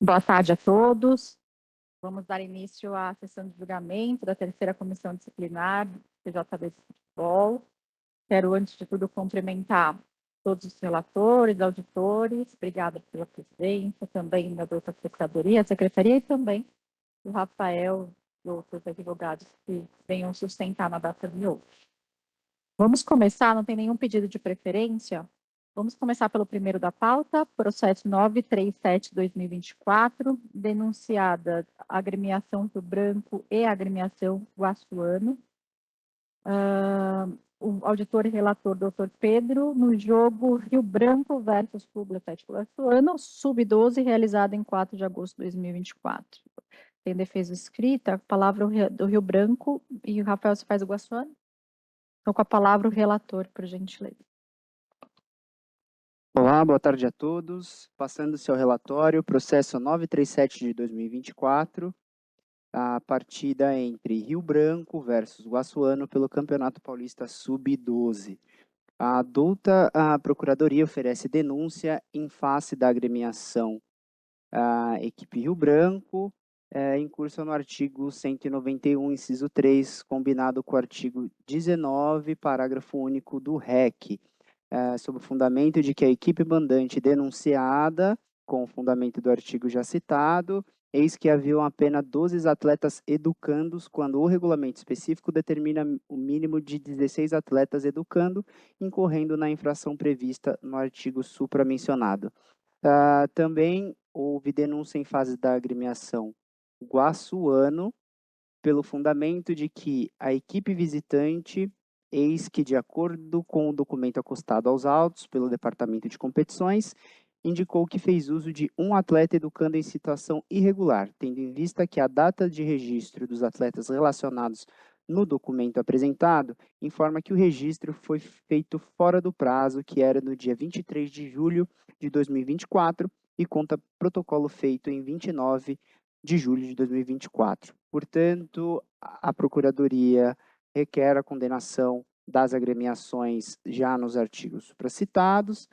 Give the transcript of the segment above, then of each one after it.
Boa tarde a todos. Vamos dar início à sessão de julgamento da terceira comissão disciplinar do CJB de Futebol. Quero, antes de tudo, cumprimentar todos os relatores, auditores. Obrigada pela presença, também da outra secretaria, secretaria e também do Rafael e outros advogados que venham sustentar na data de hoje. Vamos começar, não tem nenhum pedido de preferência? Vamos começar pelo primeiro da pauta, processo 937/2024, denunciada a agremiação Rio Branco e a agremiação Guaçuano. O auditor e relator, doutor Pedro, no jogo Rio Branco versus Clube Atlético Guaçuano, sub-12, realizado em 4 de agosto de 2024. Tem defesa escrita, a palavra do Rio Branco, e o Rafael, você faz o Guaçuano? Estou com a palavra o relator, por gentileza. Olá, boa tarde a todos. Passando o seu relatório, processo 937 de 2024, a partida entre Rio Branco versus Guaçuano pelo Campeonato Paulista Sub-12. A adulta Procuradoria oferece denúncia em face da agremiação equipe Rio Branco, incursa no artigo 191, inciso 3, combinado com o artigo 19, parágrafo único do REC, sob o fundamento de que a equipe mandante denunciada, com o fundamento do artigo já citado, eis que haviam apenas 12 atletas educandos, quando o regulamento específico determina o mínimo de 16 atletas educando, incorrendo na infração prevista no artigo supramencionado. Também houve denúncia em fase da agremiação Guaçuano, pelo fundamento de que a equipe visitante, eis que, de acordo com o documento acostado aos autos pelo Departamento de Competições, indicou que fez uso de um atleta educando em situação irregular, tendo em vista que a data de registro dos atletas relacionados no documento apresentado informa que o registro foi feito fora do prazo, que era no dia 23 de julho de 2024, e conta protocolo feito em 29 de julho de 2024. Portanto, a Procuradoria requer a condenação das agremiações já nos artigos supracitados.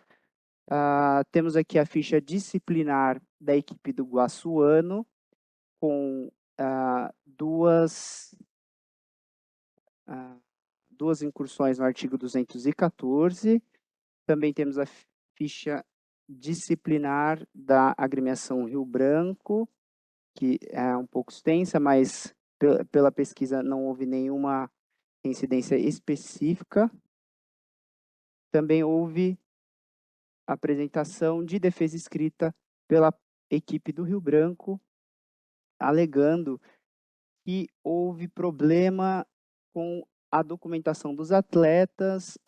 Temos aqui a ficha disciplinar da equipe do Guaçuano, com duas incursões no artigo 214. Também temos a ficha disciplinar da agremiação Rio Branco, que é um pouco extensa, mas pela pesquisa não houve nenhuma incidência específica. Também houve apresentação de defesa escrita pela equipe do Rio Branco, alegando que houve problema com a documentação dos atletas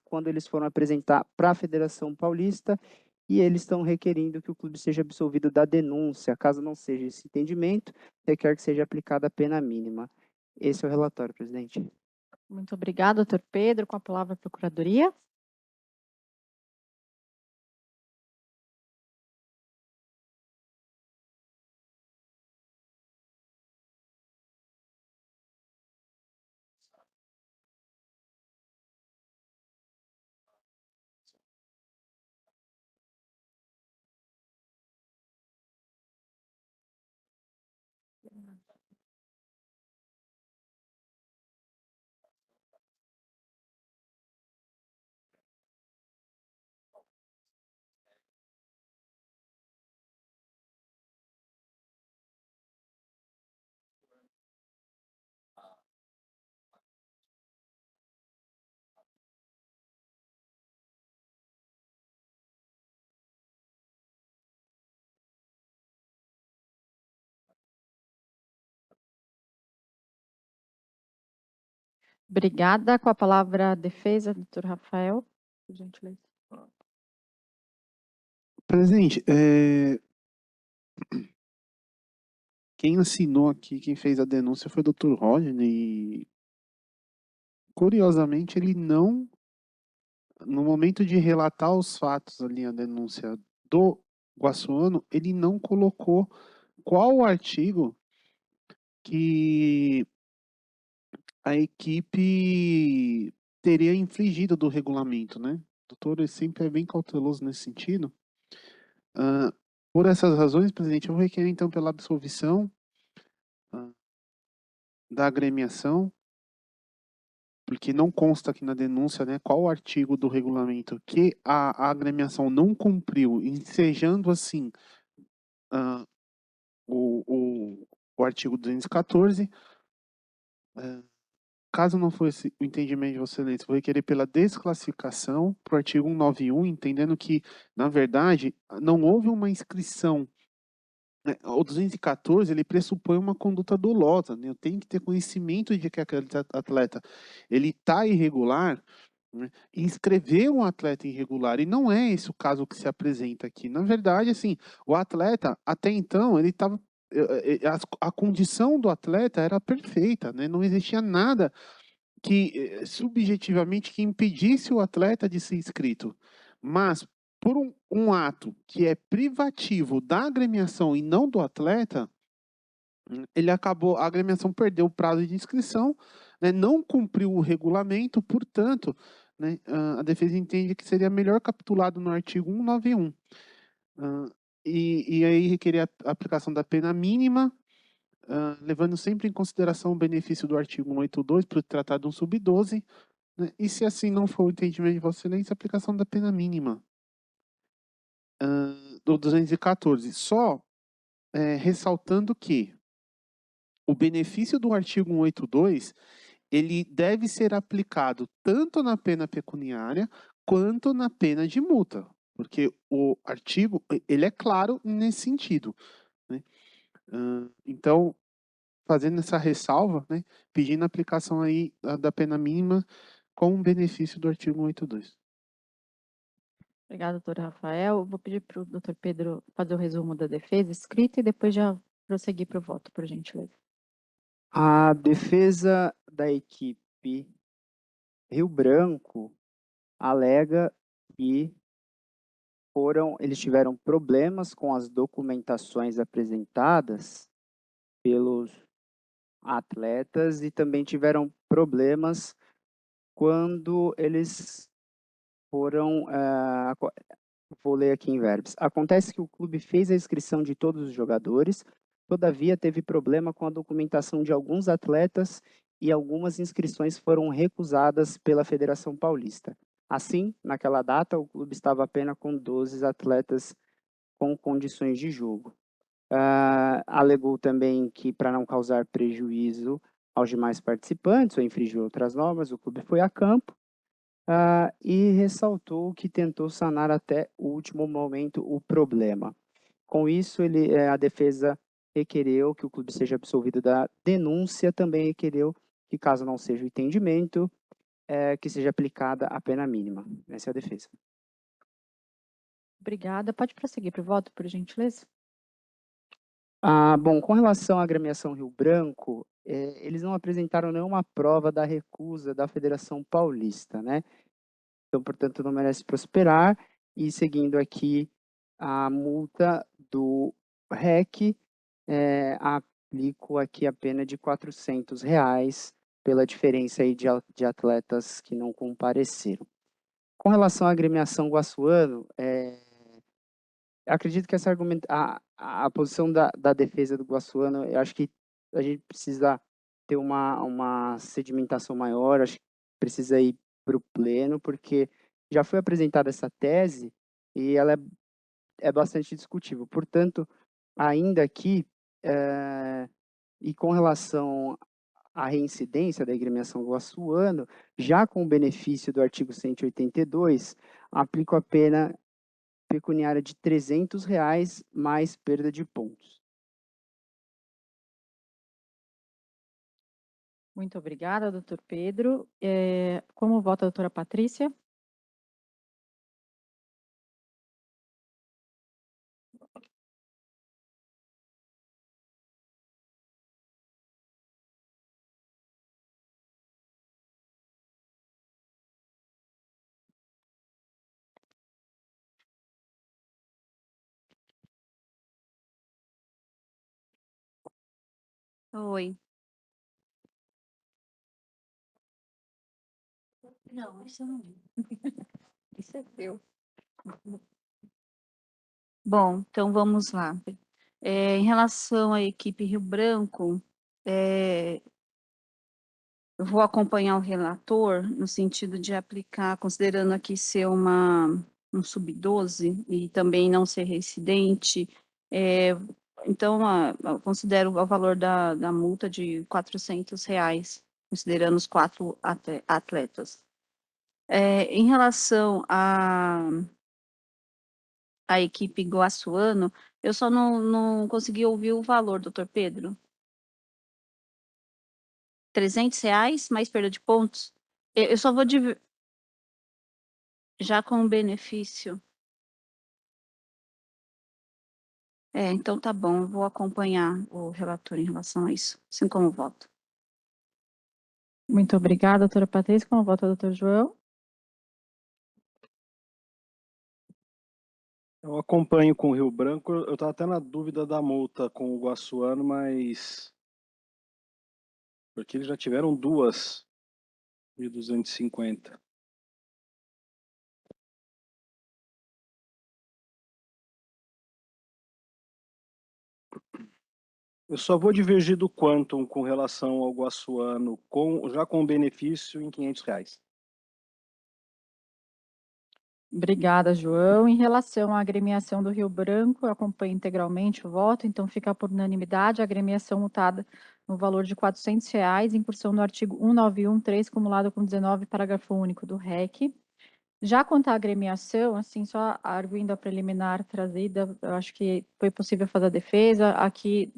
quando eles foram apresentar para a Federação Paulista, e eles estão requerindo que o clube seja absolvido da denúncia. Caso não seja esse entendimento, requer que seja aplicada a pena mínima. Esse é o relatório, presidente. Muito obrigada, doutor Pedro. Com a palavra a Procuradoria. Obrigada. Com a palavra a defesa, doutor Rafael, por gentileza. Presidente, quem assinou aqui, quem fez a denúncia foi o Dr. Rodney e, curiosamente, ele não, no momento de relatar os fatos ali, a denúncia do Guaçuano, ele não colocou qual o artigo que a equipe teria infringido do regulamento, né? O doutor sempre é bem cauteloso nesse sentido. Por essas razões, presidente, eu requeiro então pela absolvição da agremiação, porque não consta aqui na denúncia, né, qual o artigo do regulamento que a agremiação não cumpriu, ensejando assim ah, o artigo 214. Caso não for esse o entendimento de Vossa Excelência, vou requerer pela desclassificação para o artigo 191, entendendo que, na verdade, não houve uma inscrição, né? O 214, ele pressupõe uma conduta dolosa, né? Eu tenho que ter conhecimento de que aquele atleta ele está irregular, né? E inscrever um atleta irregular, e não é esse o caso que se apresenta aqui. Na verdade, assim, o atleta, até então, ele estava a condição do atleta era perfeita, né? Não existia nada que subjetivamente que impedisse o atleta de ser inscrito, mas por um ato que é privativo da agremiação e não do atleta, ele acabou, a agremiação perdeu o prazo de inscrição, né, não cumpriu o regulamento, portanto, né, a defesa entende que seria melhor capitulado no artigo 191. E aí requerer a aplicação da pena mínima, levando sempre em consideração o benefício do artigo 182 para o tratado 1 sub 12, né? E se assim não for o entendimento de Vossa Excelência, a aplicação da pena mínima do 214. Só ressaltando que o benefício do artigo 182 ele deve ser aplicado tanto na pena pecuniária quanto na pena de multa, porque o artigo ele é claro nesse sentido, né? Então, fazendo essa ressalva, né, pedindo a aplicação aí da pena mínima com o benefício do artigo 182. Obrigada, doutor Rafael. Vou pedir para o doutor Pedro fazer o resumo da defesa escrita e depois já prosseguir para o voto, por gentileza. A defesa da equipe Rio Branco alega que eles tiveram problemas com as documentações apresentadas pelos atletas e também tiveram problemas quando eles foram. Vou ler aqui em verbos. Acontece que o clube fez a inscrição de todos os jogadores, todavia teve problema com a documentação de alguns atletas e algumas inscrições foram recusadas pela Federação Paulista. Assim, naquela data, o clube estava apenas com 12 atletas com condições de jogo. Alegou também que, para não causar prejuízo aos demais participantes ou infringir outras normas, o clube foi a campo e ressaltou que tentou sanar até o último momento o problema. Com isso, a defesa requereu que o clube seja absolvido da denúncia, também requereu que, caso não seja o entendimento, que seja aplicada a pena mínima. Essa é a defesa. Obrigada. Pode prosseguir para o voto, por gentileza? Bom, com relação à agremiação Rio Branco, eles não apresentaram nenhuma prova da recusa da Federação Paulista, né? Então, portanto, não merece prosperar. E seguindo aqui a multa do REC, aplico aqui a pena de R$ 400 pela diferença aí de atletas que não compareceram. Com relação à agremiação Guassuano, acredito que a posição da defesa do Guassuano, eu acho que a gente precisa ter uma sedimentação maior, acho que precisa ir para o pleno, porque já foi apresentada essa tese e ela é bastante discutível. Portanto, ainda aqui, e com relação à reincidência da agremiação do Guassuano, já com o benefício do artigo 182, aplico a pena pecuniária de R$ 300 mais perda de pontos. Muito obrigada, doutor Pedro. Como vota a doutora Patrícia? Oi. Não, isso eu não vi. Isso é seu. Bom, então vamos lá. Em relação à equipe Rio Branco, eu vou acompanhar o relator no sentido de aplicar, considerando aqui ser um sub-12 e também não ser reincidente, então eu considero o valor da multa de R$ 400, considerando os 4 atletas. Em relação à equipe Iguaçuano, eu só não consegui ouvir o valor, doutor Pedro. R$ 300 mais perda de pontos? Eu só vou já com o benefício. Então tá bom, eu vou acompanhar o relator em relação a isso, assim como voto. Muito obrigada, doutora Patrícia. Como vota, doutor João? Eu acompanho com o Rio Branco. Eu estava até na dúvida da multa com o Guaçuano, mas porque eles já tiveram 2 de 250. Eu só vou divergir do Quantum com relação ao Guaçuano, já com benefício em R$ 500. Obrigada, João. Em relação à agremiação do Rio Branco, eu acompanho integralmente o voto, então fica por unanimidade a agremiação multada no valor de R$ 400, incursão no artigo 1913, cumulado com 19, parágrafo único do REC. Já quanto à agremiação, assim, só arguindo a preliminar trazida, eu acho que foi possível fazer a defesa. Aqui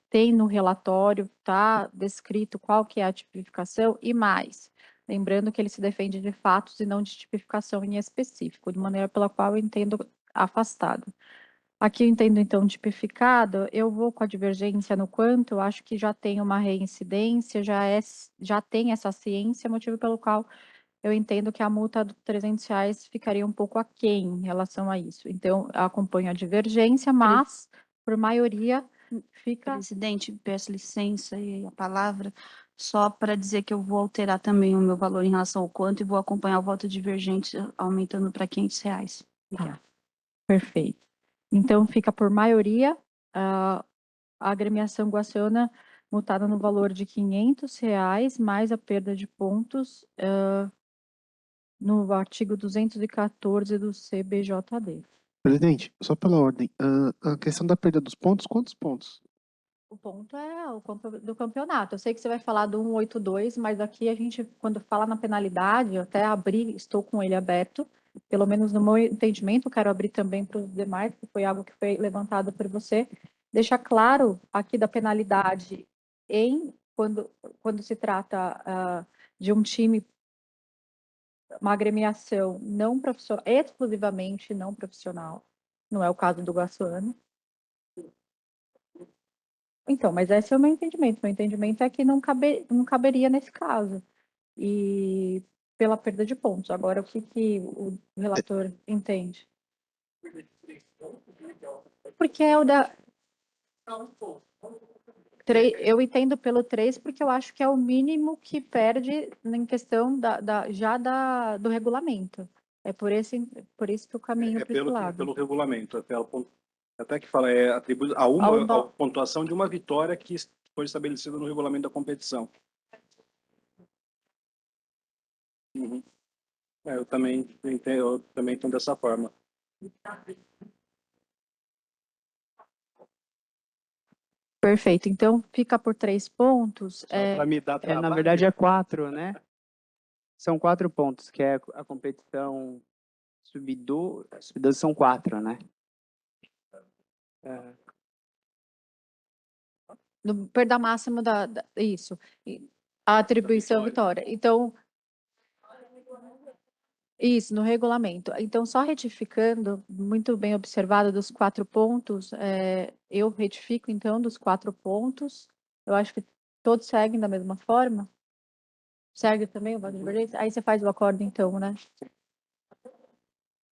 tem no relatório, tá descrito qual que é a tipificação e mais. Lembrando que ele se defende de fatos e não de tipificação em específico, de maneira pela qual eu entendo afastado. Aqui eu entendo, então, tipificado, eu vou com a divergência no quanto, eu acho que já tem uma reincidência, já tem essa ciência, motivo pelo qual eu entendo que a multa de R$ 300 ficaria um pouco aquém em relação a isso. Então, eu acompanho a divergência, mas, por maioria, fica... Presidente, peço licença e a palavra, só para dizer que eu vou alterar também o meu valor em relação ao quanto e vou acompanhar o voto divergente, aumentando para R$ 500. Tá. Perfeito. Então, fica por maioria a agremiação Guaciana multada no valor de R$ 500, mais a perda de pontos no artigo 214 do CBJD. Presidente, só pela ordem, a questão da perda dos pontos, quantos pontos? O ponto é o do campeonato. Eu sei que você vai falar do 182, mas aqui a gente, quando fala na penalidade, eu até abri, estou com ele aberto, pelo menos no meu entendimento, quero abrir também para os demais, que foi algo que foi levantado por você. Deixa claro aqui da penalidade quando se trata de um time, uma agremiação não profissional, exclusivamente não profissional, não é o caso do Guaçuano. Então, mas esse é o meu entendimento. Meu entendimento é que não caberia nesse caso. E pela perda de pontos. Agora, o que o relator entende? Porque é o da... Eu entendo pelo 3, porque eu acho que é o mínimo que perde em questão do regulamento. É por isso que eu caminho para esse lado. Pelo regulamento, até que fala, atribuído a pontuação de uma vitória que foi estabelecida no regulamento da competição. Uhum. Eu também entendo dessa forma. Perfeito. Então, fica por 3 pontos. Para me dar trabalho. Na verdade é 4, né? São 4 pontos, que é a competição sub-12 são 4, né? No perda máxima isso. A atribuição vitória. Então, isso, no regulamento. Então, só retificando, muito bem observado dos 4 pontos, eu retifico, então, dos 4 pontos. Eu acho que todos seguem da mesma forma. Segue também o voto de divergência? Aí você faz o acordo, então, né?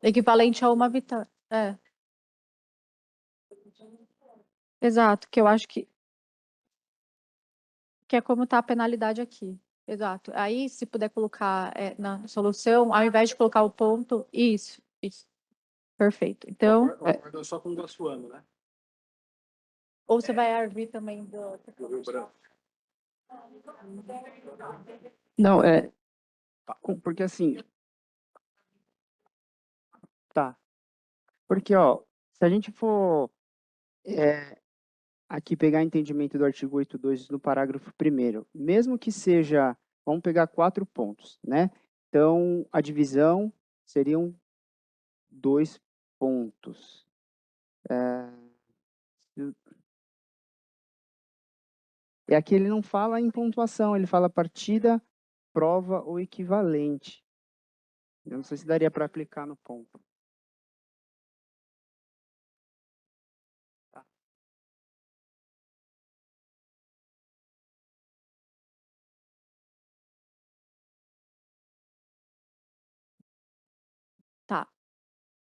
Equivalente a uma vitória. Exato, que eu acho que é como está a penalidade aqui. Exato. Aí, se puder colocar na solução, ao invés de colocar o ponto, isso. Perfeito. Então, O acordo é só com o Guaçuano, né? ou você vai arvir também Do Rio Branco. Não, porque assim, tá. Porque, ó, se a gente for aqui pegar entendimento do artigo 82 no parágrafo 1º, mesmo que seja, vamos pegar 4 pontos, né? Então, a divisão seriam 2 pontos. E aqui ele não fala em pontuação, ele fala partida, prova ou equivalente. Eu não sei se daria para aplicar no ponto. tá.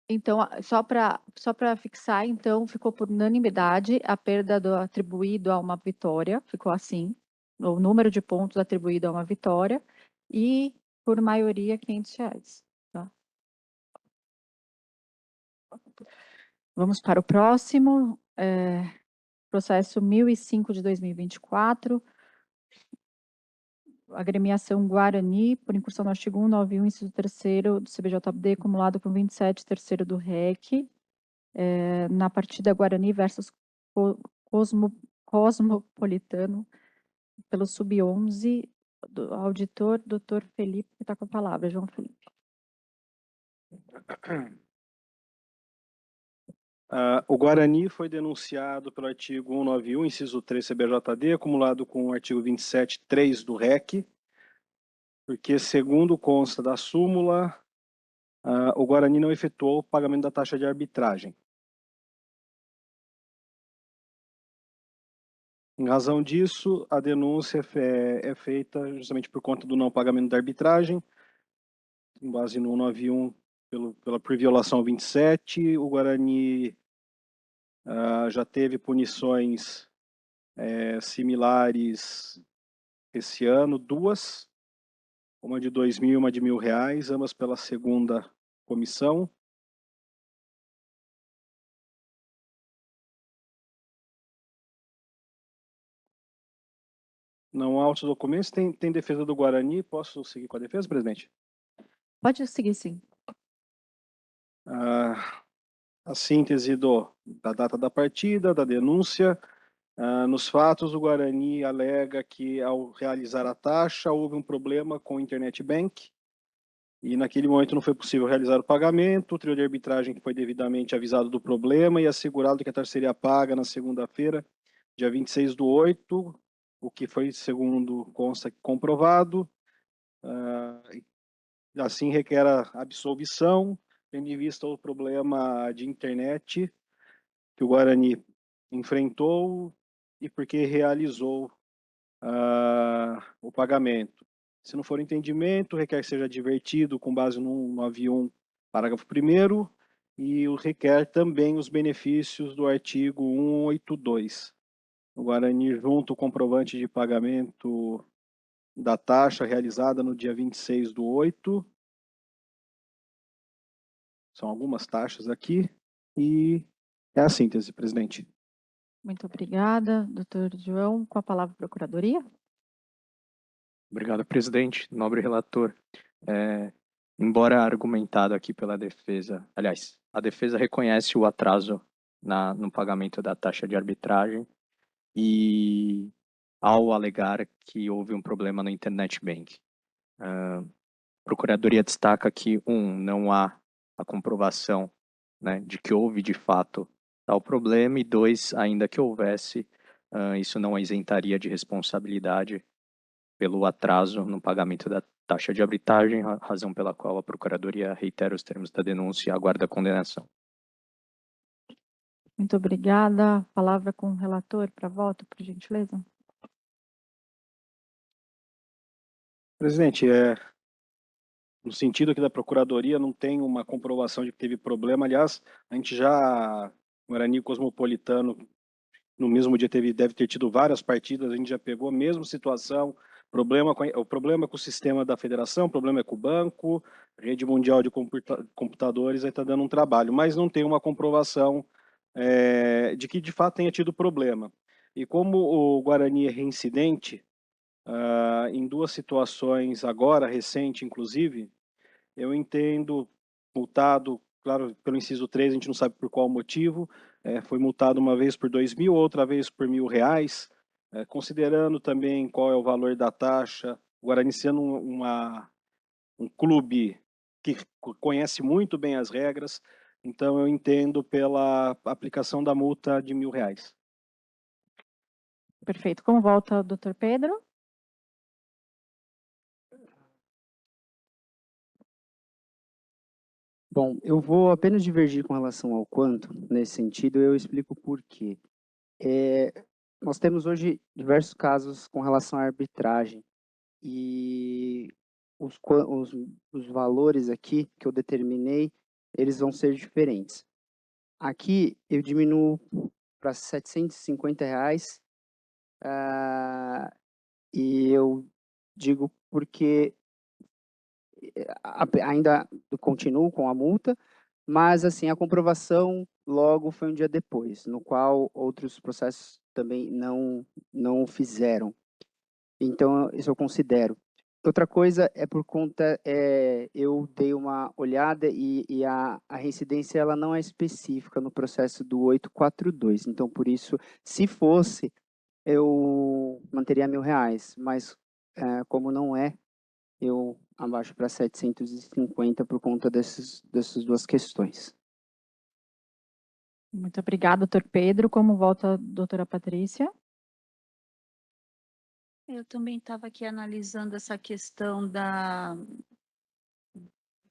Então, só para fixar, então, ficou por unanimidade a perda do atribuído a uma vitória, ficou assim, o número de pontos atribuído a uma vitória, e por maioria R$ 500. Tá? Vamos para o próximo, processo 1005 de 2024, agremiação Guarani, por incursão no artigo 191, inciso 3º do CBJD, acumulado com 27, terceiro do REC, na partida Guarani versus Cosmopolitano, pelo sub-11, do auditor, doutor Felipe, que está com a palavra, João Felipe. O Guarani foi denunciado pelo artigo 191, inciso 3 CBJD, acumulado com o artigo 27.3 do REC, porque, segundo consta da súmula, o Guarani não efetuou o pagamento da taxa de arbitragem. Em razão disso, a denúncia é feita justamente por conta do não pagamento da arbitragem, com base no 191, por violação ao 27, o Guarani já teve punições similares esse ano, duas, uma de R$ 2.000 e uma de R$ 1.000, ambas pela segunda comissão. Não há outros documentos. Tem defesa do Guarani. Posso seguir com a defesa, presidente? Pode seguir, sim. A síntese da data da partida, da denúncia. Nos fatos, o Guarani alega que, ao realizar a taxa, houve um problema com o Internet Bank e, naquele momento, não foi possível realizar o pagamento. O trio de arbitragem que foi devidamente avisado do problema e assegurado que a taxa seria paga na segunda-feira, dia 26/8, o que foi, segundo consta, comprovado. Assim, requer a absolvição, tendo em vista o problema de internet que o Guarani enfrentou e porque realizou o pagamento. Se não for entendimento, requer que seja advertido com base no 191, parágrafo 1º, e requer também os benefícios do artigo 182. O Guarani, junto ao comprovante de pagamento da taxa realizada no dia 26/8, são algumas taxas aqui, e é a síntese, presidente. Muito obrigada, doutor João. Com a palavra, Procuradoria. Obrigado, presidente. Nobre relator. Embora argumentado aqui pela defesa, aliás, a defesa reconhece o atraso no pagamento da taxa de arbitragem e ao alegar que houve um problema no Internet Bank. A Procuradoria destaca que, não há a comprovação, né, de que houve de fato tal problema, e 2, ainda que houvesse, isso não a isentaria de responsabilidade pelo atraso no pagamento da taxa de arbitragem, razão pela qual a Procuradoria reitera os termos da denúncia e aguarda a condenação. Muito obrigada. Palavra com o relator para voto, por gentileza. Presidente, no sentido aqui da Procuradoria, não tem uma comprovação de que teve problema. Aliás, a gente já, o Guarani Cosmopolitano, no mesmo dia deve ter tido várias partidas, a gente já pegou a mesma situação, O problema é com o sistema da federação, o problema é com o banco, rede mundial de computadores, aí está dando um trabalho, mas não tem uma comprovação de que de fato tenha tido problema. E como o Guarani é reincidente, em 2 situações agora, recente inclusive, eu entendo, multado, claro, pelo inciso 3, a gente não sabe por qual motivo, foi multado uma vez por 2.000, outra vez por R$ 1.000, considerando também qual é o valor da taxa, o Guarani sendo um clube que conhece muito bem as regras, então eu entendo pela aplicação da multa de R$ 1.000. Perfeito. Como volta o doutor Pedro? Bom, eu vou apenas divergir com relação ao quanto, nesse sentido, eu explico por quê. Nós temos hoje diversos casos com relação à arbitragem e os valores aqui que eu determinei, eles vão ser diferentes. Aqui eu diminuo para R$ 750, e eu digo porque ainda continuo com a multa, mas assim, a comprovação logo foi um dia depois, no qual outros processos também não o fizeram. Então, isso eu considero. Outra coisa é por conta, eu dei uma olhada e a reincidência ela não é específica no processo do 842. Então, por isso, se fosse, eu manteria R$ 1.000, mas como não é, eu abaixo para 750 por conta dessas 2 questões. Muito obrigada, doutor Pedro. Como volta a doutora Patrícia? Eu também estava aqui analisando essa questão da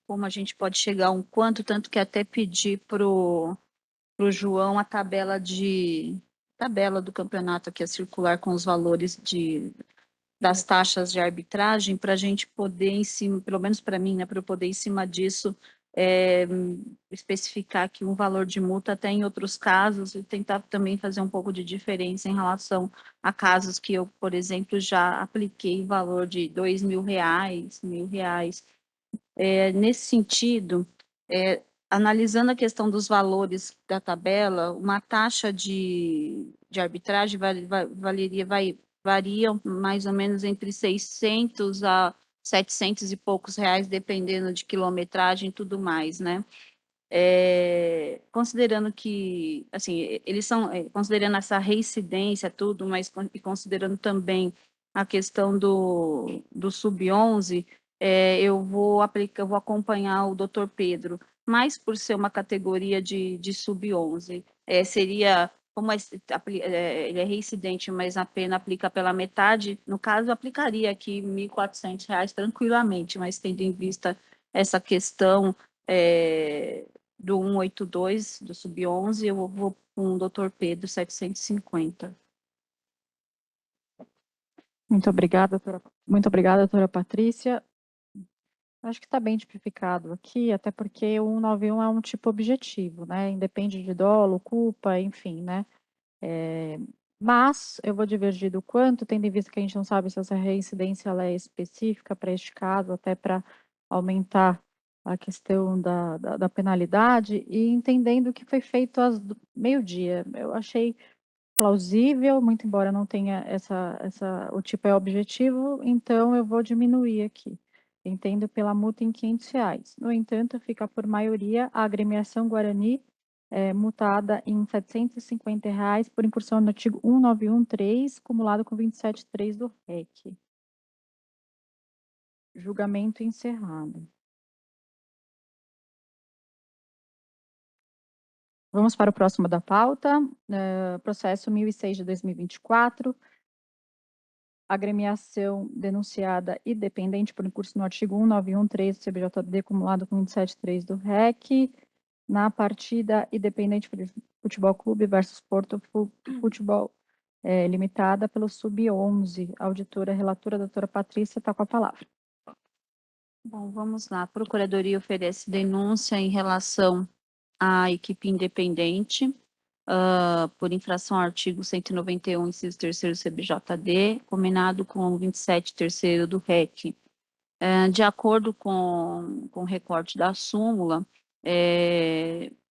como a gente pode chegar a um quanto, tanto que até pedi pro João a tabela do campeonato aqui a circular com os valores das taxas de arbitragem para a gente poder em cima, pelo menos para mim, né, para eu poder em cima disso especificar aqui um valor de multa até em outros casos e tentar também fazer um pouco de diferença em relação a casos que eu, por exemplo, já apliquei valor de R$ 2.000, R$ 1.000. Nesse sentido, analisando a questão dos valores da tabela, uma taxa de arbitragem varia mais ou menos entre 600 a 700 e poucos reais, dependendo de quilometragem e tudo mais, né? Considerando que, assim, eles são, considerando essa reincidência, tudo, mas e considerando também a questão do sub-11, eu vou acompanhar o doutor Pedro, mas por ser uma categoria de sub-11, seria, como ele é reincidente, mas a pena aplica pela metade, no caso, eu aplicaria aqui R$ 1.400 tranquilamente, mas tendo em vista essa questão do 182, do sub-11, eu vou com o doutor Pedro, 750. Muito obrigada, doutora Patrícia. Acho que está bem tipificado aqui, até porque o 191 é um tipo objetivo, né? Independe de dolo, culpa, enfim, né? Mas eu vou divergir do quanto, tendo em vista que a gente não sabe se essa reincidência ela é específica para este caso, até para aumentar a questão da penalidade, e entendendo que foi feito às meio-dia. Eu achei plausível, muito embora não tenha o tipo é objetivo, então eu vou diminuir aqui. Entendo pela multa em R$ 500. No entanto, fica por maioria a agremiação Guarani multada em R$ 750 por incursão no artigo 1913, cumulado com 27.3 do REC. Julgamento encerrado. Vamos para o próximo da pauta, processo 1006 de 2024, agremiação denunciada e dependente por incurso no artigo 1913 do CBJD, acumulado com 27.3 do REC, na partida independente Futebol Clube versus Porto Futebol Limitada pelo Sub-11. Auditora, relatora, doutora Patrícia, está com a palavra. Bom, vamos lá. A Procuradoria oferece denúncia em relação à equipe independente, por infração ao artigo 191, inciso 3º do CBJD, combinado com o 27, terceiro do REC. De acordo com o recorte da súmula,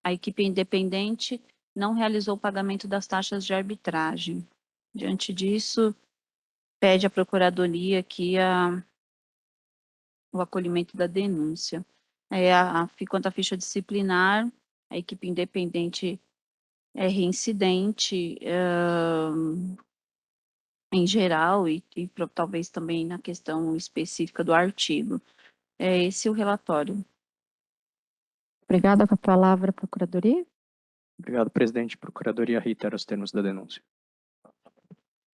a equipe independente não realizou o pagamento das taxas de arbitragem. Diante disso, pede à Procuradoria aqui o acolhimento da denúncia. Quanto à ficha disciplinar, a equipe independente é reincidente em geral e talvez também na questão específica do artigo. É esse o relatório. Obrigada. Com a palavra, a Procuradoria. Obrigado, presidente. Procuradoria reitera os termos da denúncia.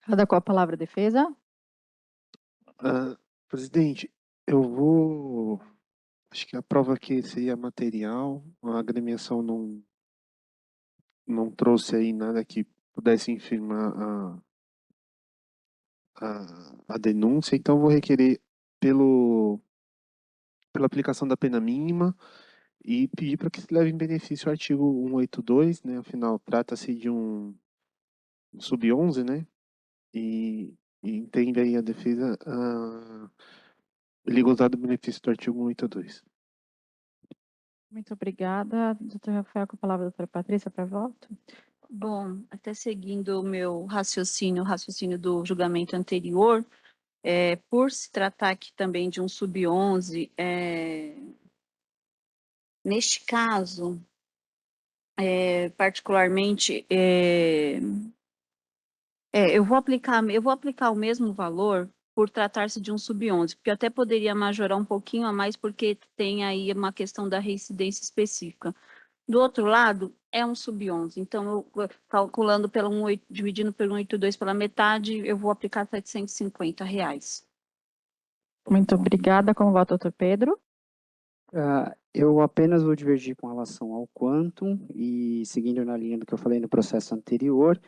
Com a palavra, a Defesa. Presidente, eu vou. Acho que a prova aqui seria material. A agremiação não trouxe aí nada que pudesse infirmar a denúncia, então eu vou requerer pela aplicação da pena mínima e pedir para que se leve em benefício o artigo 182, né? Afinal, trata-se de um sub-11, né? E entende aí a defesa ele gozar do benefício do artigo 182. Muito obrigada. Doutor Rafael, com a palavra, a doutora Patrícia, para voto. Bom, até seguindo o meu raciocínio, o raciocínio do julgamento anterior, por se tratar aqui também de um sub-11, neste caso, particularmente, eu vou aplicar o mesmo valor por tratar-se de um sub-11, porque eu até poderia majorar um pouquinho a mais, porque tem aí uma questão da reincidência específica. Do outro lado, é um sub-11, então, eu calculando dividindo pelo 182 pela metade, eu vou aplicar R$ 750. Muito obrigada. Com o voto, doutor Pedro. Eu apenas vou divergir com relação ao quantum e seguindo na linha do que eu falei no processo anterior,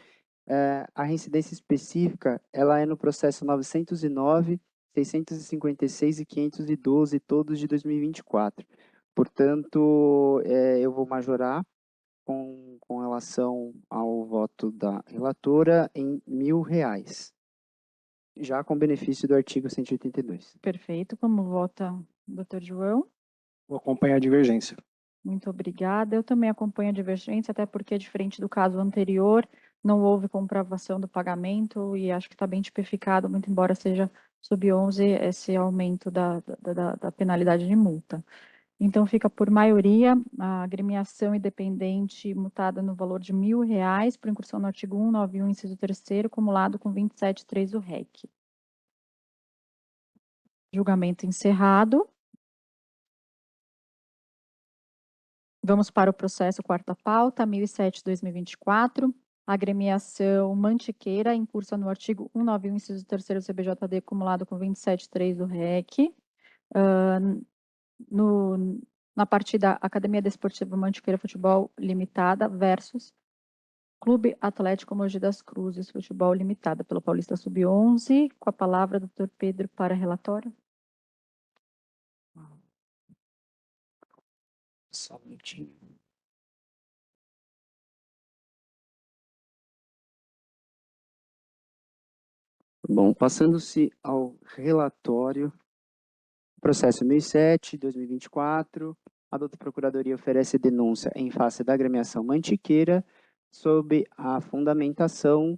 a reincidência específica, ela é no processo 909, 656 e 512, todos de 2024. Portanto, eu vou majorar com relação ao voto da relatora em R$ 1.000, já com benefício do artigo 182. Perfeito. Como vota o doutor João? Vou acompanhar a divergência. Muito obrigada. Eu também acompanho a divergência, até porque, diferente do caso anterior, não houve comprovação do pagamento e acho que está bem tipificado, muito embora seja sub-11, esse aumento da penalidade de multa. Então, fica por maioria a agremiação independente mutada no valor de R$ 1.000 por incursão no artigo 191, inciso 3º, acumulado com 27.3 do REC. Julgamento encerrado. Vamos para o processo quarta pauta, 1007/2024, agremiação Mantiqueira, incursa no artigo 191, inciso 3º CBJD, acumulado com 27.3 do REC. Na partida Academia Desportiva Mantiqueira Futebol Limitada versus Clube Atlético Mogi das Cruzes Futebol Limitada, pelo Paulista Sub-11. Com a palavra, doutor Pedro, para relatório. Só um minutinho. Bom, passando-se ao relatório, processo 1007/2024, a douta Procuradoria oferece denúncia em face da agremiação Mantiqueira sob a fundamentação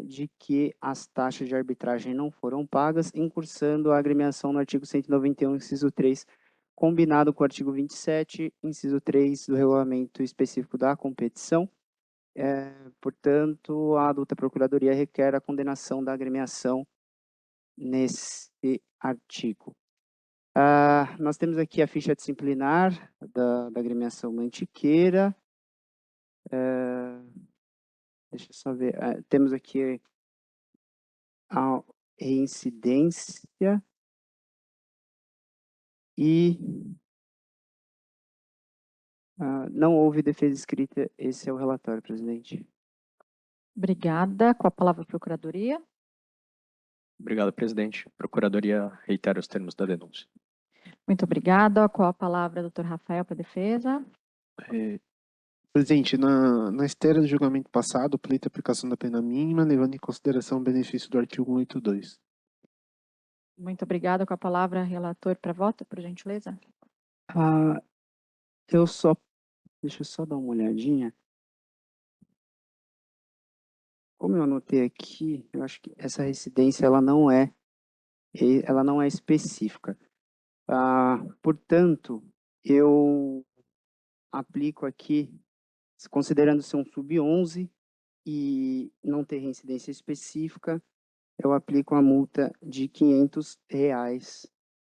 de que as taxas de arbitragem não foram pagas, incursando a agremiação no artigo 191, inciso 3, combinado com o artigo 27, inciso 3 do regulamento específico da competição. Portanto, a adulta Procuradoria requer a condenação da agremiação nesse artigo. Nós temos aqui a ficha disciplinar da agremiação Mantiqueira. Deixa eu só ver. Temos aqui a reincidência e não houve defesa escrita. Esse é o relatório, presidente. Obrigada. Com a palavra, a Procuradoria. Obrigado, presidente. Procuradoria reitera os termos da denúncia. Muito obrigada. Com a palavra, doutor Rafael, para a defesa. Presidente, na esteira do julgamento passado, o pleito de aplicação da pena mínima, levando em consideração o benefício do artigo 182. Muito obrigada. Com a palavra, relator para voto, por gentileza. Ah, deixa eu só dar uma olhadinha. Como eu anotei aqui, eu acho que essa residência ela não é específica. Portanto, eu aplico aqui, considerando ser um sub-11 e não ter reincidência específica, eu aplico a multa de R$ 500,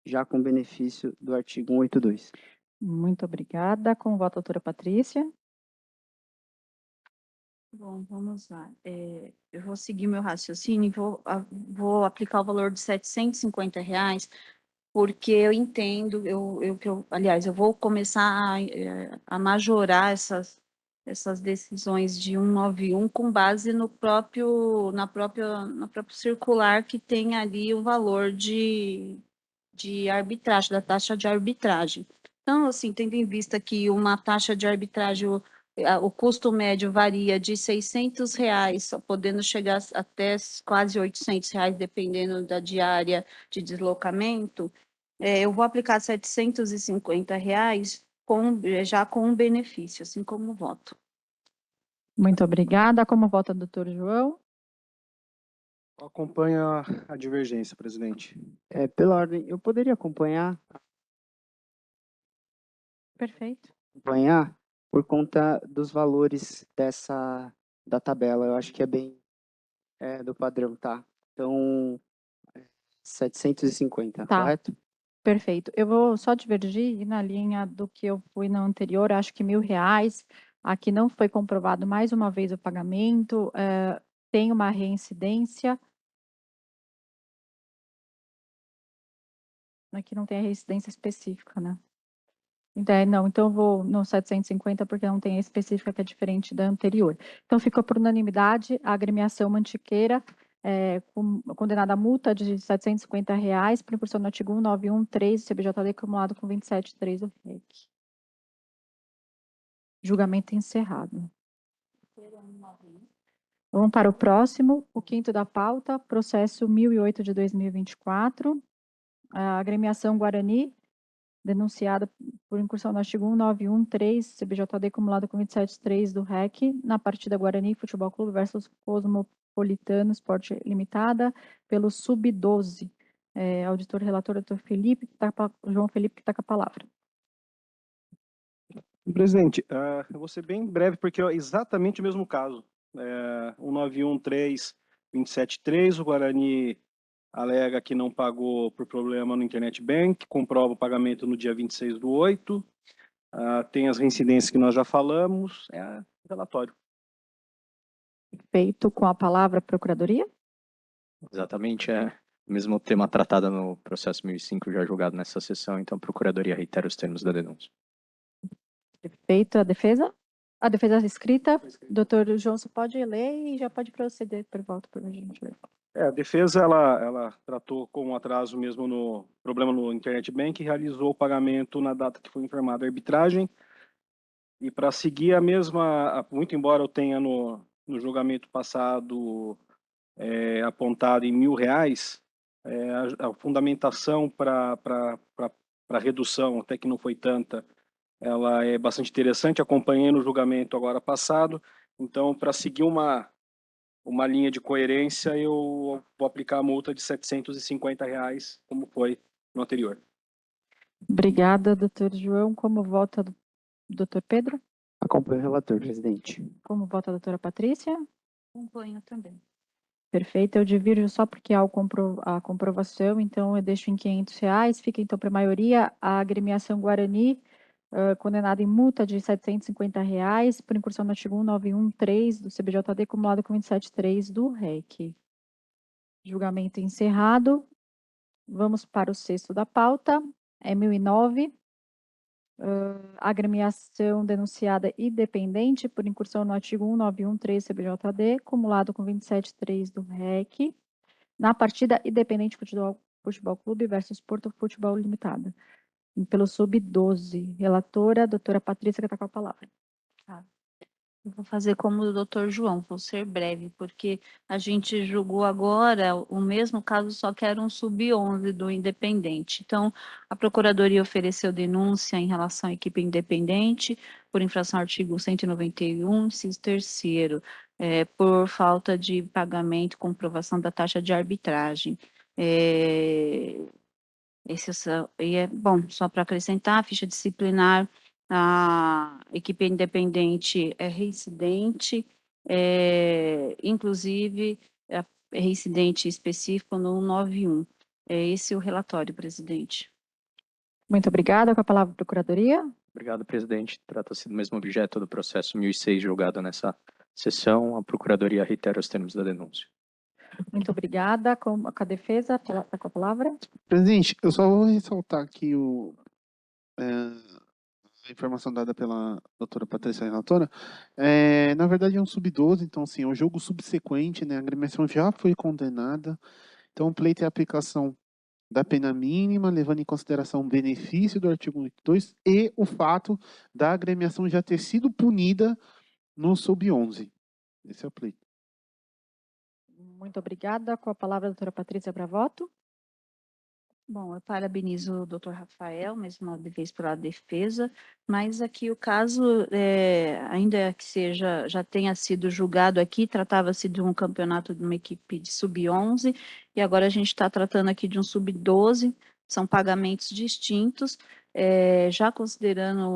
já com benefício do artigo 182. Muito obrigada. Com o voto, doutora Patrícia. Bom, vamos lá. Eu vou seguir meu raciocínio e vou aplicar o valor de R$ 750, porque eu entendo, aliás, eu vou começar a majorar essas decisões de 191 com base no próprio circular que tem ali o valor de arbitragem, da taxa de arbitragem. Então, assim, tendo em vista que uma taxa de arbitragem, o custo médio varia de R$ 600, só podendo chegar até quase R$ 800, dependendo da diária de deslocamento, eu vou aplicar R$ 750 já com um benefício, assim como voto. Muito obrigada. Como vota, doutor João? Acompanha a divergência, presidente. Pela ordem, eu poderia Perfeito. acompanhar por conta dos valores da tabela. Eu acho que é bem do padrão, tá? Então, 750, Tá. correto? Perfeito. Eu vou só divergir na linha do que eu fui no anterior, acho que R$ 1.000. Aqui não foi comprovado mais uma vez o pagamento, tem uma reincidência. Aqui não tem a reincidência específica, né? Então eu vou no 750 porque não tem a específica que é diferente da anterior. Então ficou por unanimidade a agremiação Mantiqueira, condenada a multa de R$ 750 por incursão no artigo 1913 do CBJD acumulado com 27.3 do REC. Julgamento encerrado. Vamos para o próximo, o quinto da pauta, processo 1008 de 2024, a agremiação Guarani, denunciada por incursão no artigo 1913, CBJD acumulado com 27.3 do REC, na partida Guarani Futebol Clube versus Cosmopolitano Esporte Limitada, pelo Sub-12. Auditor relator, doutor João Felipe, que está com a palavra. Presidente, eu vou ser bem breve, porque é exatamente o mesmo caso. 1913, 27.3, o Guarani alega que não pagou por problema no Internet Bank, comprova o pagamento no dia 26/8, tem as reincidências que nós já falamos, relatório. Feito com a palavra, Procuradoria. Exatamente, é o mesmo tema tratado no processo 1005, já julgado nessa sessão, então a Procuradoria reitera os termos da denúncia. Feito a defesa. A defesa escrita, doutor João, você pode ler e já pode proceder por volta, por gentileza. A defesa, ela tratou com atraso mesmo no problema no Internet Bank, realizou o pagamento na data que foi informada a arbitragem, e para seguir a mesma, muito embora eu tenha no julgamento passado apontado em R$ 1.000, a fundamentação para redução, até que não foi tanta, ela é bastante interessante, acompanhei no julgamento agora passado, então para seguir uma linha de coerência, eu vou aplicar a multa de R$ 750, como foi no anterior. Obrigada, doutor João. Como vota o doutor Pedro? Acompanho o relator, presidente. Como vota a doutora Patrícia? Acompanho também. Perfeito, eu divirjo só porque há a comprovação, então eu deixo em R$ 500. Fica então para a maioria a agremiação Guarani, condenada em multa de R$ 750 por incursão no artigo 1913 do CBJD, acumulado com 27.3 do REC. Julgamento encerrado. Vamos para o sexto da pauta, 1009. Agremiação denunciada independente por incursão no artigo 1913 CBJD, acumulado com 27.3 do REC, na partida Independente Futebol Clube versus Porto Futebol Limitada, pelo Sub-12. Relatora, doutora Patrícia, que está com a palavra. Vou fazer como o doutor João, vou ser breve, porque a gente julgou agora o mesmo caso, só que era um sub-11 do Independente. Então, a Procuradoria ofereceu denúncia em relação à equipe independente por infração ao artigo 191, inciso 3º, por falta de pagamento e comprovação da taxa de arbitragem. Bom, só para acrescentar, a ficha disciplinar, a equipe independente é reincidente, inclusive é reincidente específico no 191. É esse o relatório, presidente. Muito obrigada. Com a palavra, Procuradoria. Obrigado, presidente. Trata-se do mesmo objeto do processo 1006 julgado nessa sessão. A Procuradoria reitera os termos da denúncia. Muito obrigada. Com a defesa, está com a palavra. Presidente, eu só vou ressaltar aqui a informação dada pela doutora Patrícia relatora. Na verdade, é um sub-12, então, assim, é um jogo subsequente, né? A agremiação já foi condenada. Então, o pleito é a aplicação da pena mínima, levando em consideração o benefício do artigo 182 e o fato da agremiação já ter sido punida no sub-11. Esse é o pleito. Muito obrigada. Com a palavra, a doutora Patrícia para voto. Bom, eu parabenizo o doutor Rafael, mais uma vez pela defesa, mas aqui o caso, ainda que já tenha sido julgado aqui, tratava-se de um campeonato de uma equipe de sub-11, e agora a gente está tratando aqui de um sub-12, são pagamentos distintos, já considerando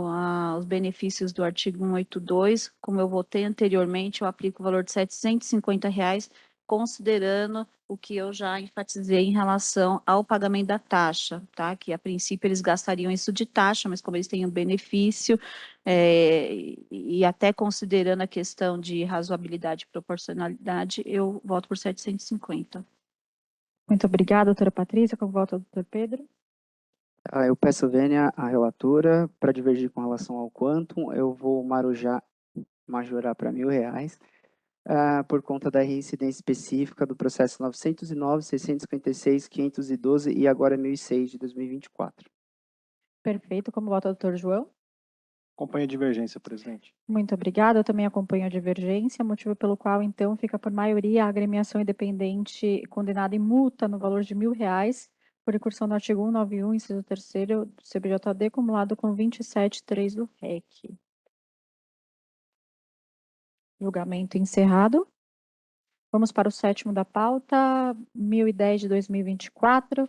os benefícios do artigo 182, como eu votei anteriormente, eu aplico o valor de R$ 750, considerando o que eu já enfatizei em relação ao pagamento da taxa, tá? Que a princípio eles gastariam isso de taxa, mas como eles têm um benefício, e até considerando a questão de razoabilidade e proporcionalidade, eu voto por 750. Muito obrigada, doutora Patrícia. Com o voto, doutor Pedro. Eu peço vênia à relatora para divergir com relação ao quantum. Eu vou majorar para R$ 1.000, por conta da reincidência específica do processo 909, 656, 512 e agora 1006 de 2024. Perfeito. Como vota o doutor João? Acompanho a divergência, presidente. Muito obrigada. Eu também acompanho a divergência, motivo pelo qual, então, fica por maioria a agremiação independente condenada em multa no valor de R$ 1.000 por incursão no artigo 191, inciso 3º do CBJD, acumulado com 27.3 do REC. Julgamento encerrado. Vamos para o 7º da pauta, 1010 de 2024.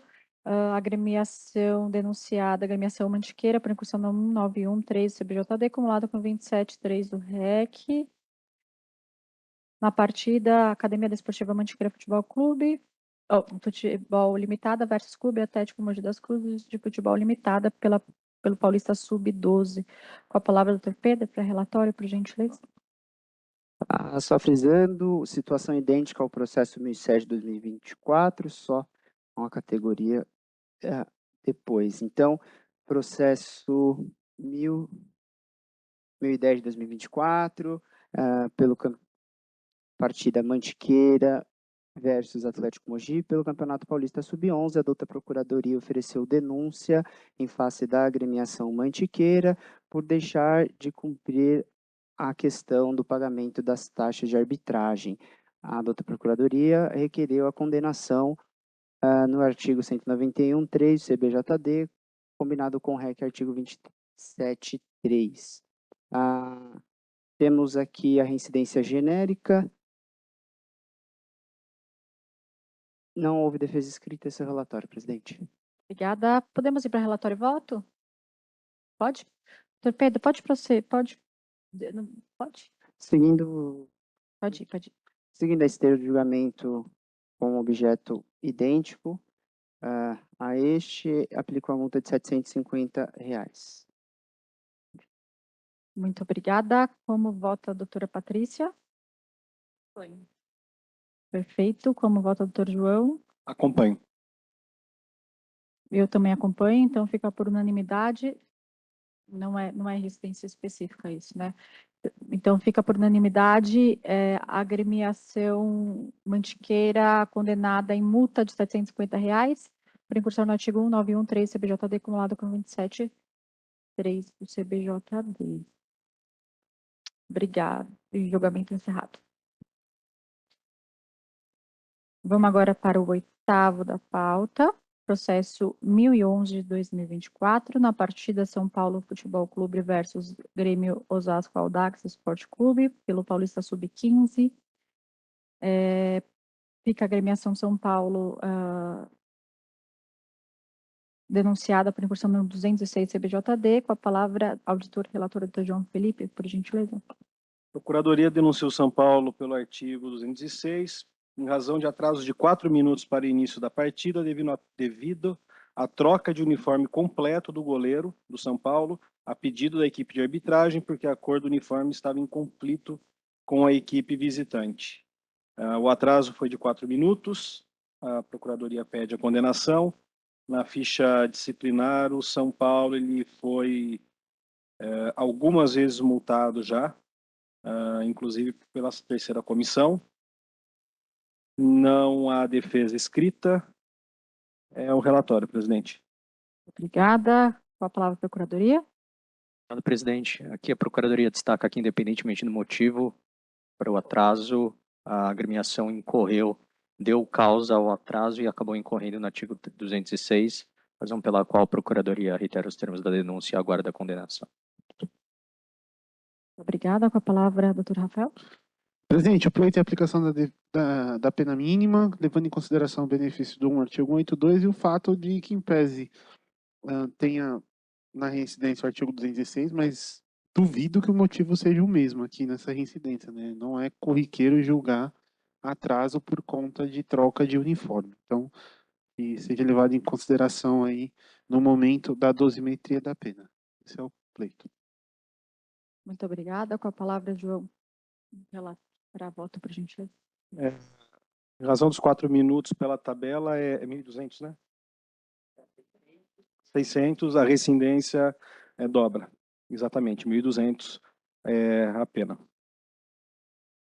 Agremiação denunciada, agremiação Mantiqueira, por incursão no 1913 CBJD, acumulada com 27.3 do REC. Na partida, Academia Desportiva Mantiqueira Futebol Clube, Futebol Limitada versus Clube Atlético Mogi das Cruzes de Futebol Limitada pelo Paulista Sub-12. Com a palavra, doutor Pedro, para relatório, por gentileza. Só frisando, situação idêntica ao processo 1007 de 2024, só uma categoria depois. Então, processo 1010 de 2024, pelo partida Mantiqueira versus Atlético Mogi, pelo Campeonato Paulista Sub-11, a douta Procuradoria ofereceu denúncia em face da agremiação Mantiqueira por deixar de cumprir a questão do pagamento das taxas de arbitragem. A douta Procuradoria requereu a condenação no artigo 191, 3 do CBJD, combinado com o REC artigo 27.3. Temos aqui a reincidência genérica. Não houve defesa escrita esse relatório, presidente. Obrigada. Podemos ir para relatório e voto? Pode? Doutor Pedro, pode proceder? Pode? Pode? Seguindo Pode ir, pode ir. Seguindo a esteira de julgamento com objeto idêntico a este, aplico a multa de R$ 750. Muito obrigada. Como vota a doutora Patrícia? Foi. Perfeito. Como vota o doutor João? Acompanho. Eu também acompanho, então fica por unanimidade. Não é resistência específica isso, né? Então fica por unanimidade a agremiação Mantiqueira condenada em multa de R$ 750 por incursão no artigo 191, 3 CBJD, acumulado com 27.3 do CBJD. Obrigada. Julgamento encerrado. Vamos agora para o 8º da pauta, processo 1011 de 2024, na partida São Paulo Futebol Clube versus Grêmio Osasco Audax Esporte Clube, pelo Paulista Sub-15. Fica a agremiação São Paulo denunciada por incursão no 206 CBJD, com a palavra auditor relator Dr. João Felipe, por gentileza. Procuradoria denunciou São Paulo pelo artigo 206, em razão de atraso de 4 minutos para o início da partida, devido à troca de uniforme completo do goleiro do São Paulo, a pedido da equipe de arbitragem, porque a cor do uniforme estava em conflito com a equipe visitante. O atraso foi de 4 minutos, a Procuradoria pede a condenação. Na ficha disciplinar, o São Paulo ele foi algumas vezes multado já, inclusive pela 3ª comissão. Não há defesa escrita. É o relatório, presidente. Obrigada. Com a palavra, Procuradoria. Obrigado, presidente. Aqui a Procuradoria destaca que, independentemente do motivo para o atraso, a agremiação incorreu, deu causa ao atraso e acabou incorrendo no artigo 206, razão pela qual a Procuradoria reitera os termos da denúncia e aguarda a condenação. Obrigada. Com a palavra, doutor Rafael. Presidente, o pleito é a aplicação da pena mínima, levando em consideração o benefício do artigo 182 e o fato de que, em pese, tenha na reincidência o artigo 206, mas duvido que o motivo seja o mesmo aqui nessa reincidência, né? Não é corriqueiro julgar atraso por conta de troca de uniforme. Então, que seja levado em consideração aí no momento da dosimetria da pena. Esse é o pleito. Muito obrigada. Com a palavra, João. Para voto, por gentileza. Em razão dos 4 minutos pela tabela, é 1.200, né? 600, a rescindência dobra. Exatamente, 1.200 é a pena.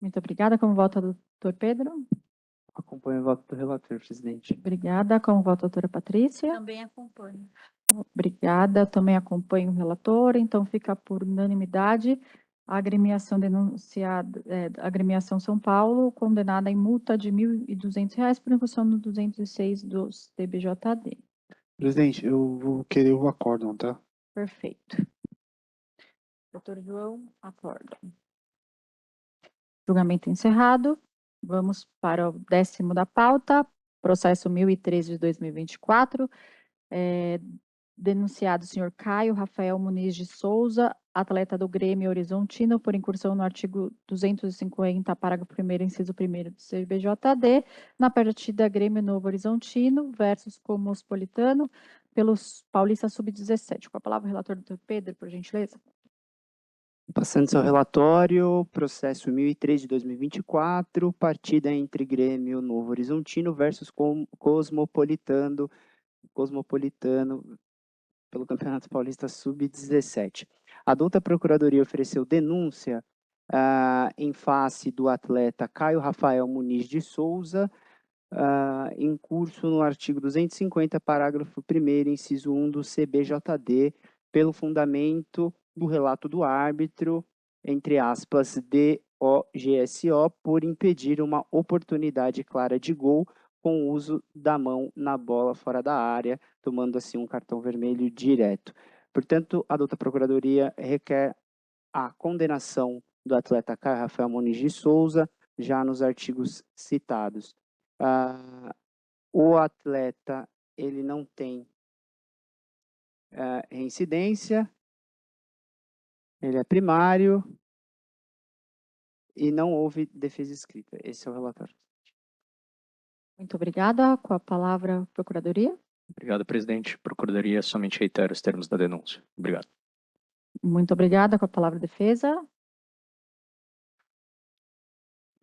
Muito obrigada. Como vota, doutor Pedro? Acompanho o voto do relator, presidente. Obrigada. Como vota, doutora Patrícia? Também acompanho. Obrigada. Também acompanho o relator. Então, fica por unanimidade a agremiação denunciada, a agremiação São Paulo, condenada em multa de R$ 1.200 por incursão no 206 do TBJD. Presidente, eu vou querer o acórdão, tá? Perfeito. Doutor João, acordo. Julgamento encerrado. Vamos para o 10º da pauta, processo 1013 de 2024. Denunciado o senhor Caio Rafael Muniz de Souza, atleta do Grêmio Horizontino, por incursão no artigo 250, parágrafo 1º, inciso 1º do CBJD, na partida Grêmio Novo Horizontino versus Cosmopolitano, pelos Paulista Sub-17. Com a palavra, o relator doutor Pedro, por gentileza. Passando seu relatório, processo 1003 de 2024, partida entre Grêmio Novo Horizontino versus Cosmopolitano pelo Campeonato Paulista Sub-17. A adulta Procuradoria ofereceu denúncia em face do atleta Caio Rafael Muniz de Souza, em curso no artigo 250, parágrafo 1º, inciso 1 do CBJD, pelo fundamento do relato do árbitro, entre aspas, DOGSO, por impedir uma oportunidade clara de gol com o uso da mão na bola fora da área, tomando assim um cartão vermelho direto. Portanto, a douta Procuradoria requer a condenação do atleta Caio Rafael Muniz de Souza, já nos artigos citados. O atleta ele não tem reincidência, ele é primário e não houve defesa escrita. Esse é o relatório. Muito obrigada. Com a palavra, Procuradoria. Obrigado, presidente. Procuradoria somente reitera os termos da denúncia. Obrigado. Muito obrigada. Com a palavra, Defesa.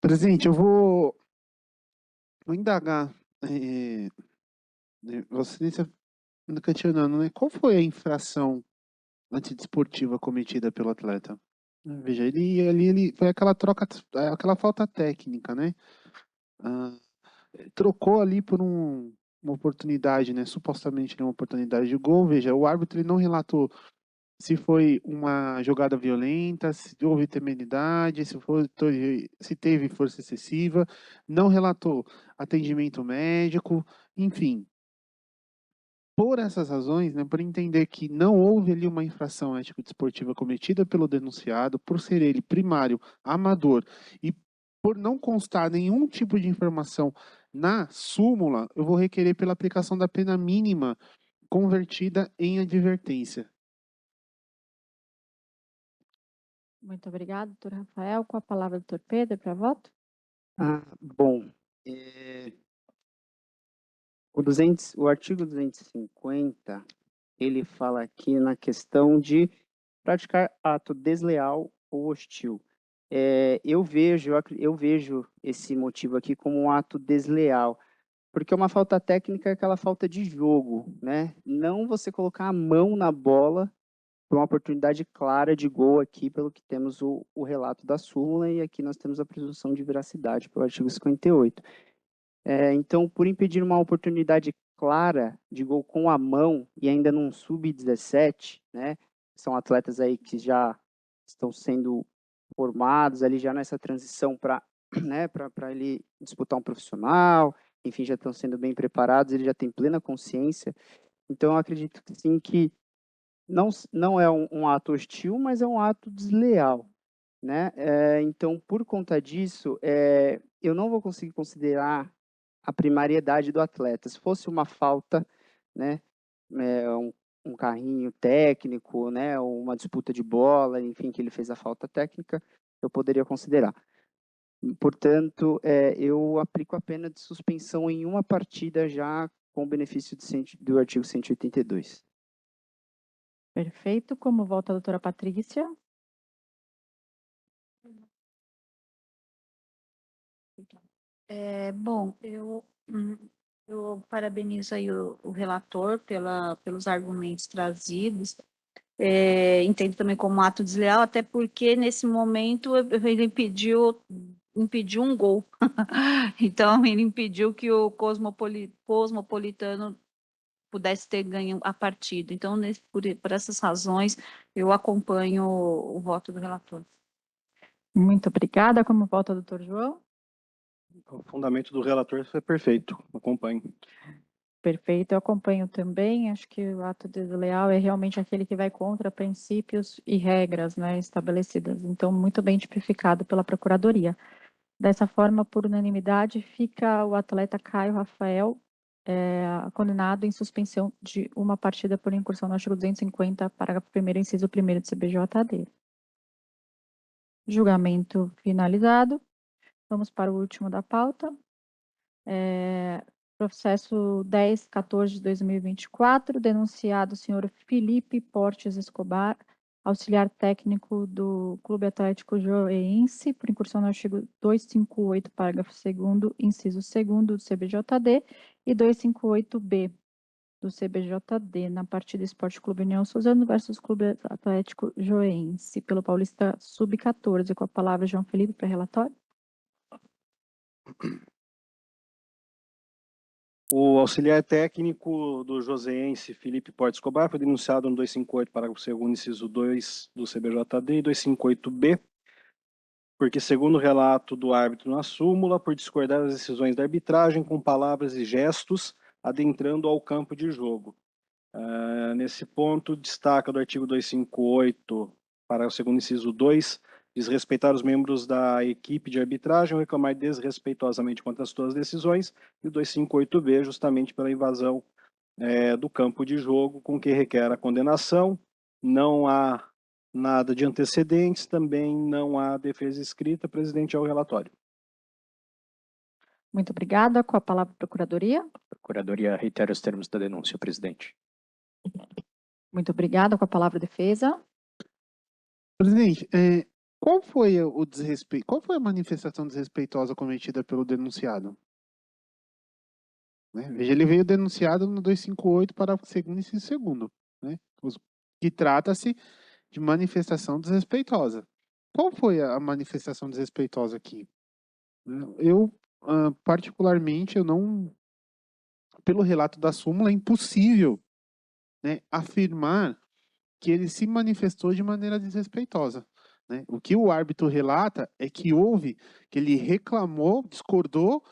Presidente, eu vou indagar. Vossa Excelência questionando, né? Qual foi a infração antidesportiva cometida pelo atleta? Veja, ele foi aquela troca, aquela falta técnica, né? Trocou ali por uma oportunidade, né? Supostamente uma oportunidade de gol. Veja, o árbitro ele não relatou se foi uma jogada violenta, se houve temeridade, se teve força excessiva, não relatou atendimento médico, enfim. Por essas razões, né, por entender que não houve ali uma infração ético-desportiva cometida pelo denunciado, por ser ele primário, amador, e por não constar nenhum tipo de informação na súmula, eu vou requerer pela aplicação da pena mínima convertida em advertência. Muito obrigada, doutor Rafael. Com a palavra, doutor Pedro, para voto. Bom, o artigo 250, ele fala aqui na questão de praticar ato desleal ou hostil. Eu vejo esse motivo aqui como um ato desleal, porque uma falta técnica é aquela falta de jogo, né? Não você colocar a mão na bola para uma oportunidade clara de gol aqui, pelo que temos o relato da súmula, e aqui nós temos a presunção de veracidade pelo artigo 58. Então, por impedir uma oportunidade clara de gol com a mão e ainda num sub-17, né? São atletas aí que já estão sendo formados ali já nessa transição para né, para ele disputar um profissional, enfim, já estão sendo bem preparados, ele já tem plena consciência. Então, eu acredito que sim, que não é um ato hostil, mas é um ato desleal, né? Então, por conta disso, eu não vou conseguir considerar a primariedade do atleta. Se fosse uma falta, né, um carrinho técnico, né, ou uma disputa de bola, enfim, que ele fez a falta técnica, eu poderia considerar. Portanto, eu aplico a pena de suspensão em uma partida já com o benefício do artigo 182. Perfeito. Como volta a doutora Patrícia? Bom, eu parabenizo aí o relator pelos argumentos trazidos. Entendo também como ato desleal, até porque nesse momento ele impediu um gol. Então, ele impediu que o Cosmopolitano pudesse ter ganho a partida. Então, por essas razões, eu acompanho o voto do relator. Muito obrigada. Como volta, doutor João? O fundamento do relator foi perfeito, acompanho. Perfeito, eu acompanho também. Acho que o ato desleal é realmente aquele que vai contra princípios e regras, né, estabelecidas. Então, muito bem tipificado pela Procuradoria. Dessa forma, por unanimidade, fica o atleta Caio Rafael condenado em suspensão de uma partida por incursão no artigo 250, parágrafo 1º, inciso 1º do CBJD. Julgamento finalizado. Vamos para o último da pauta. Processo 1014 de 2024, denunciado o senhor Felipe Portes Escobar, auxiliar técnico do Clube Atlético Joense, por incursão no artigo 258, parágrafo 2º, inciso 2º do CBJD e 258-B do CBJD, na partida Esporte Clube União Suzano versus Clube Atlético Joense, pelo Paulista Sub-14. Com a palavra, João Felipe, para relatório. O auxiliar técnico do joseense Felipe Portes Escobar foi denunciado no 258, parágrafo 2º, inciso 2 do CBJD e 258-B, porque, segundo o relato do árbitro na súmula, por discordar das decisões da arbitragem com palavras e gestos, adentrando ao campo de jogo. Nesse ponto, destaca do artigo 258, parágrafo 2º, inciso 2, desrespeitar os membros da equipe de arbitragem ou reclamar desrespeitosamente contra as suas decisões, e o 258-B, justamente pela invasão do campo de jogo, com que requer a condenação. Não há nada de antecedentes, também não há defesa escrita. Presidente, ao relatório. Muito obrigada. Com a palavra, Procuradoria. A Procuradoria reitera os termos da denúncia, presidente. Muito obrigada. Com a palavra, Defesa. Presidente, qual foi qual foi a manifestação desrespeitosa cometida pelo denunciado? Né? Veja, ele veio denunciado no 258, parágrafo 2º, inciso 2º, né? Que trata-se de manifestação desrespeitosa. Qual foi a manifestação desrespeitosa aqui? Eu, particularmente, eu não, pelo relato da súmula, é impossível, né, afirmar que ele se manifestou de maneira desrespeitosa, né? O que o árbitro relata é que ele reclamou, discordou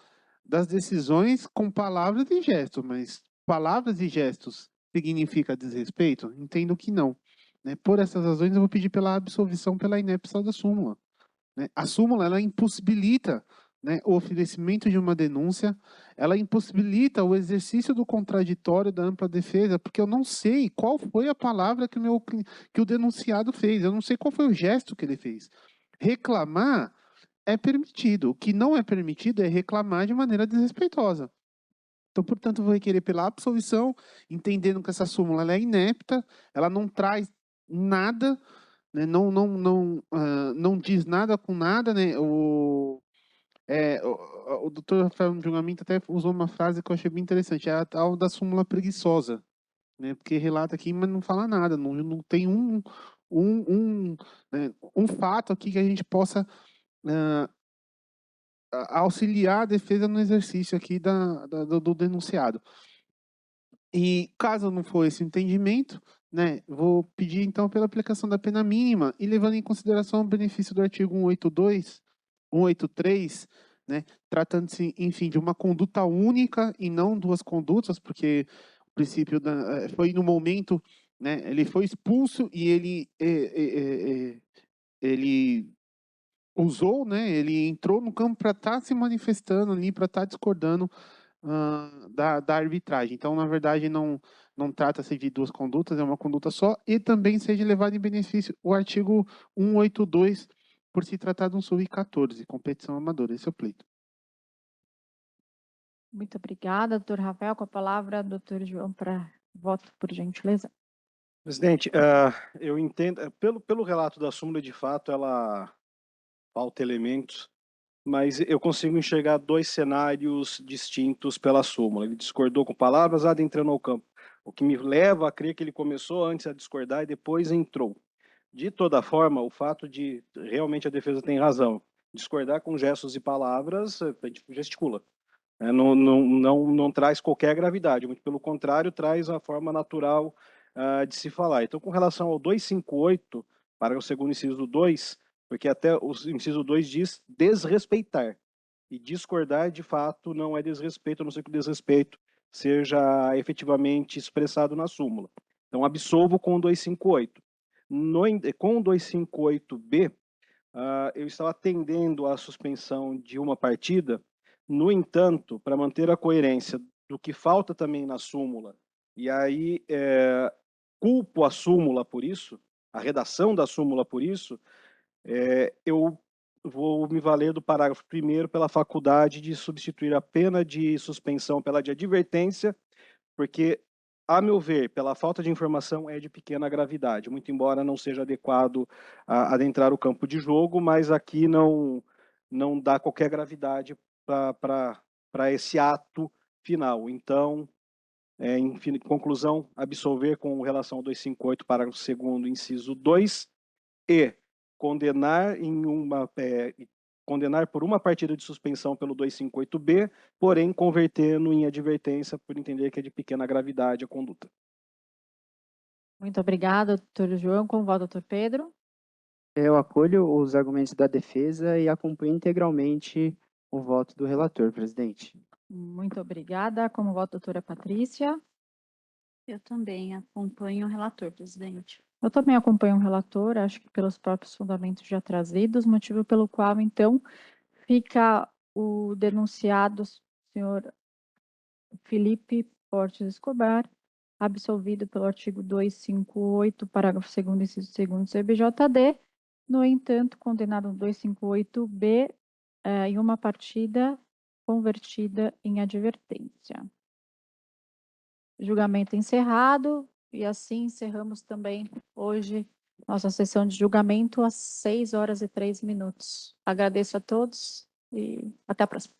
das decisões com palavras e gestos, mas palavras e gestos significa desrespeito? Entendo que não, né? Por essas razões, eu vou pedir pela absolvição pela inépcia da súmula, né? A súmula, ela impossibilita, né, o oferecimento de uma denúncia, ela impossibilita o exercício do contraditório da ampla defesa, porque eu não sei qual foi a palavra que o denunciado fez, eu não sei qual foi o gesto que ele fez. Reclamar é permitido, o que não é permitido é reclamar de maneira desrespeitosa. Então, portanto, eu vou requerer pela absolvição, entendendo que essa súmula ela é inepta, ela não traz nada, né, não diz nada com nada, né? O doutor Rafael Julgamento até usou uma frase que eu achei bem interessante, é a tal da súmula preguiçosa, né? Porque relata aqui, mas não fala nada, não tem um fato aqui que a gente possa auxiliar a defesa no exercício aqui do denunciado. E caso não for esse entendimento, né, vou pedir então pela aplicação da pena mínima e levando em consideração o benefício do artigo 182, 183, né, tratando-se, enfim, de uma conduta única e não duas condutas, porque o princípio foi no momento, né, ele foi expulso e ele usou, né, ele entrou no campo para estar se manifestando ali, para estar discordando da arbitragem. Então, na verdade, não trata-se de duas condutas, é uma conduta só, e também seja levado em benefício o artigo 182, por se tratar de um sub-14, competição amadora. Esse é o pleito. Muito obrigada, doutor Rafael. Com a palavra, doutor João, para voto, por gentileza. Presidente, eu entendo, pelo relato da súmula, de fato, ela falta elementos, mas eu consigo enxergar dois cenários distintos pela súmula. Ele discordou com palavras, adentrando ao campo, o que me leva a crer que ele começou antes a discordar e depois entrou. De toda forma, o fato de realmente a defesa tem razão, discordar com gestos e palavras, a gente gesticula. Não traz qualquer gravidade, muito pelo contrário, traz a forma natural de se falar. Então, com relação ao 258, para o segundo inciso 2, porque até o inciso 2 diz desrespeitar, e discordar, de fato, não é desrespeito, a não ser que o desrespeito seja efetivamente expressado na súmula. Então, absolvo com o 258. Com o 258B, eu estava atendendo à suspensão de uma partida. No entanto, para manter a coerência do que falta também na súmula, e aí culpo a súmula por isso, a redação da súmula por isso, eu vou me valer do parágrafo 1º pela faculdade de substituir a pena de suspensão pela de advertência, porque, a meu ver, pela falta de informação, é de pequena gravidade, muito embora não seja adequado a adentrar o campo de jogo, mas aqui não dá qualquer gravidade para esse ato final. Então, em conclusão, absolver com relação ao 258, parágrafo 2º, inciso 2, e condenar condenar por uma partida de suspensão pelo 258B, porém convertendo em advertência por entender que é de pequena gravidade a conduta. Muito obrigada, doutor João. Com o voto, doutor Pedro. Eu acolho os argumentos da defesa e acompanho integralmente o voto do relator, presidente. Muito obrigada. Como voto, doutora Patrícia. Eu também acompanho o relator, presidente. Eu também acompanho o relator, acho que pelos próprios fundamentos já trazidos, motivo pelo qual, então, fica o denunciado, senhor Felipe Portes Escobar, absolvido pelo artigo 258, parágrafo 2º, inciso 2º do CBJD, no entanto, condenado no 258B em uma partida convertida em advertência. Julgamento encerrado, e assim encerramos também hoje nossa sessão de julgamento às 6h03. Agradeço a todos e até a próxima.